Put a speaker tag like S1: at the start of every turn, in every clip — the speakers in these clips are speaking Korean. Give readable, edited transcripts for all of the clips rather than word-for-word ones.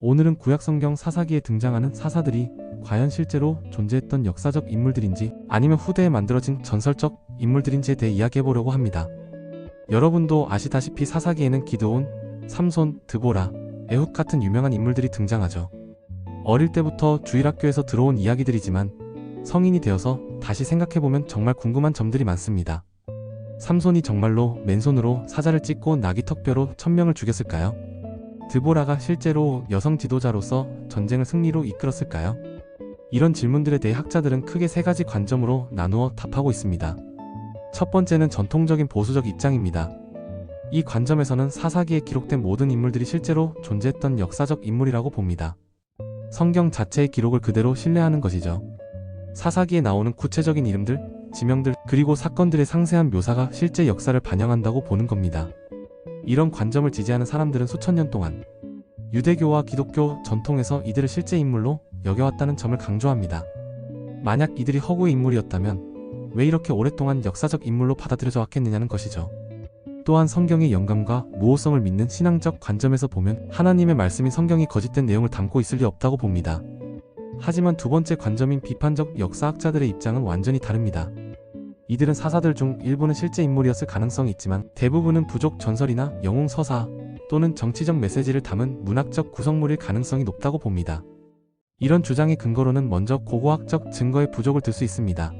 S1: 오늘은 구약성경 사사기에 등장하는 사사들이 과연 실제로 존재했던 역사적 인물들인지 아니면 후대에 만들어진 전설적 인물들인지에 대해 이야기해보려고 합니다. 여러분도 아시다시피 사사기에는 기드온, 삼손, 드보라, 에훗 같은 유명한 인물들이 등장하죠. 어릴 때부터 주일학교에서 들어온 이야기들이지만 성인이 되어서 다시 생각해보면 정말 궁금한 점들이 많습니다. 삼손이 정말로 맨손으로 사자를 찢고 나귀 턱뼈로 1000명을 죽였을까요? 드보라가 실제로 여성 지도자로서 전쟁을 승리로 이끌었을까요? 이런 질문들에 대해 학자들은 크게 3가지 관점으로 나누어 답하고 있습니다. 첫 번째는 전통적인 보수적 입장입니다. 이 관점에서는 사사기에 기록된 모든 인물들이 실제로 존재했던 역사적 인물이라고 봅니다. 성경 자체의 기록을 그대로 신뢰하는 것이죠. 사사기에 나오는 구체적인 이름들, 지명들, 그리고 사건들의 상세한 묘사가 실제 역사를 반영한다고 보는 겁니다. 이런 관점을 지지하는 사람들은 수천 년 동안 유대교와 기독교 전통에서 이들을 실제 인물로 여겨왔다는 점을 강조합니다. 만약 이들이 허구의 인물이었다면 왜 이렇게 오랫동안 역사적 인물로 받아들여져 왔겠느냐는 것이죠. 또한 성경의 영감과 무호성을 믿는 신앙적 관점에서 보면 하나님의 말씀인 성경이 거짓된 내용을 담고 있을 리 없다고 봅니다. 하지만 두 번째 관점인 비판적 역사학자들의 입장은 완전히 다릅니다. 이들은 사사들 중 일부는 실제 인물이었을 가능성이 있지만 대부분은 부족 전설이나 영웅 서사 또는 정치적 메시지를 담은 문학적 구성물일 가능성이 높다고 봅니다. 이런 주장의 근거로는 먼저 고고학적 증거의 부족을 들 수 있습니다.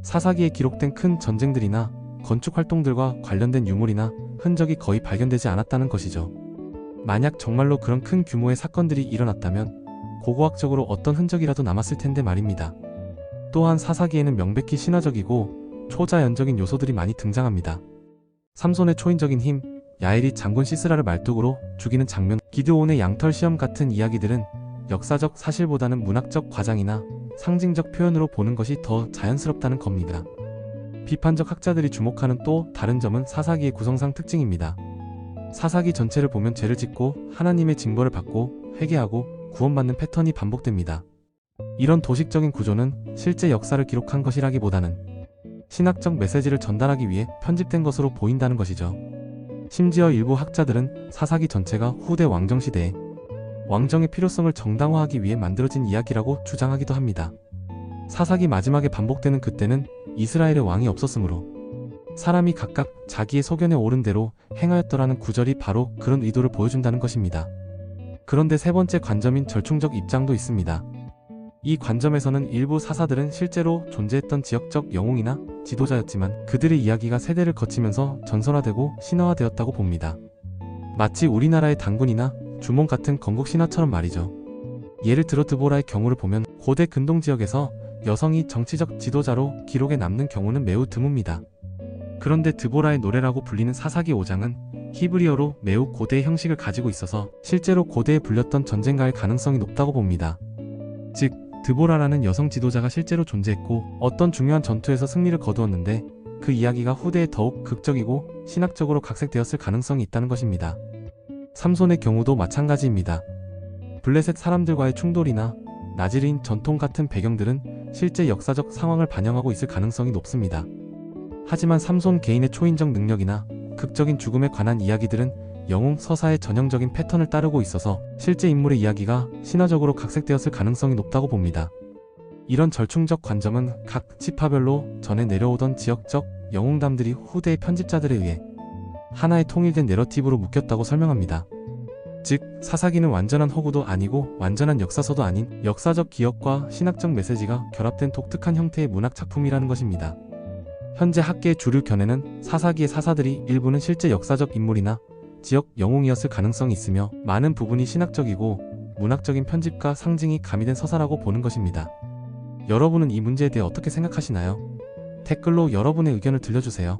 S1: 사사기에 기록된 큰 전쟁들이나 건축 활동들과 관련된 유물이나 흔적이 거의 발견되지 않았다는 것이죠. 만약 정말로 그런 큰 규모의 사건들이 일어났다면 고고학적으로 어떤 흔적이라도 남았을 텐데 말입니다. 또한 사사기에는 명백히 신화적이고 초자연적인 요소들이 많이 등장합니다. 삼손의 초인적인 힘, 야엘이 장군 시스라를 말뚝으로 죽이는 장면, 기드온의 양털 시험 같은 이야기들은 역사적 사실보다는 문학적 과장이나 상징적 표현으로 보는 것이 더 자연스럽다는 겁니다. 비판적 학자들이 주목하는 또 다른 점은 사사기의 구성상 특징입니다. 사사기 전체를 보면 죄를 짓고 하나님의 징벌을 받고 회개하고 구원받는 패턴이 반복됩니다. 이런 도식적인 구조는 실제 역사를 기록한 것이라기보다는 신학적 메시지를 전달하기 위해 편집된 것으로 보인다는 것이죠. 심지어 일부 학자들은 사사기 전체가 후대 왕정시대에 왕정의 필요성을 정당화하기 위해 만들어진 이야기라고 주장하기도 합니다. 사사기 마지막에 반복되는 그때는 이스라엘의 왕이 없었으므로 사람이 각각 자기의 소견에 옳은 대로 행하였더라는 구절이 바로 그런 의도를 보여준다는 것입니다. 그런데 세 번째 관점인 절충적 입장도 있습니다. 이 관점에서는 일부 사사들은 실제로 존재했던 지역적 영웅이나 지도자였지만 그들의 이야기가 세대를 거치면서 전설화되고 신화화되었다고 봅니다. 마치 우리나라의 단군이나 주몽 같은 건국 신화처럼 말이죠. 예를 들어 드보라의 경우를 보면 고대 근동 지역에서 여성이 정치적 지도자로 기록에 남는 경우는 매우 드뭅니다. 그런데 드보라의 노래라고 불리는 사사기 5장은 히브리어로 매우 고대의 형식을 가지고 있어서 실제로 고대에 불렸던 전쟁가의 가능성이 높다고 봅니다. 즉, 드보라라는 여성 지도자가 실제로 존재했고 어떤 중요한 전투에서 승리를 거두었는데 그 이야기가 후대에 더욱 극적이고 신학적으로 각색되었을 가능성이 있다는 것입니다. 삼손의 경우도 마찬가지입니다. 블레셋 사람들과의 충돌이나 나지르인 전통 같은 배경들은 실제 역사적 상황을 반영하고 있을 가능성이 높습니다. 하지만 삼손 개인의 초인적 능력이나 극적인 죽음에 관한 이야기들은 영웅 서사의 전형적인 패턴을 따르고 있어서 실제 인물의 이야기가 신화적으로 각색되었을 가능성이 높다고 봅니다. 이런 절충적 관점은 각 지파별로 전해 내려오던 지역적 영웅담들이 후대의 편집자들에 의해 하나의 통일된 내러티브로 묶였다고 설명합니다. 즉, 사사기는 완전한 허구도 아니고 완전한 역사서도 아닌 역사적 기억과 신학적 메시지가 결합된 독특한 형태의 문학 작품이라는 것입니다. 현재 학계의 주류 견해는 사사기의 사사들이 일부는 실제 역사적 인물이나 지역 영웅이었을 가능성이 있으며 많은 부분이 신학적이고 문학적인 편집과 상징이 가미된 서사라고 보는 것입니다. 여러분은 이 문제에 대해 어떻게 생각하시나요? 댓글로 여러분의 의견을 들려주세요.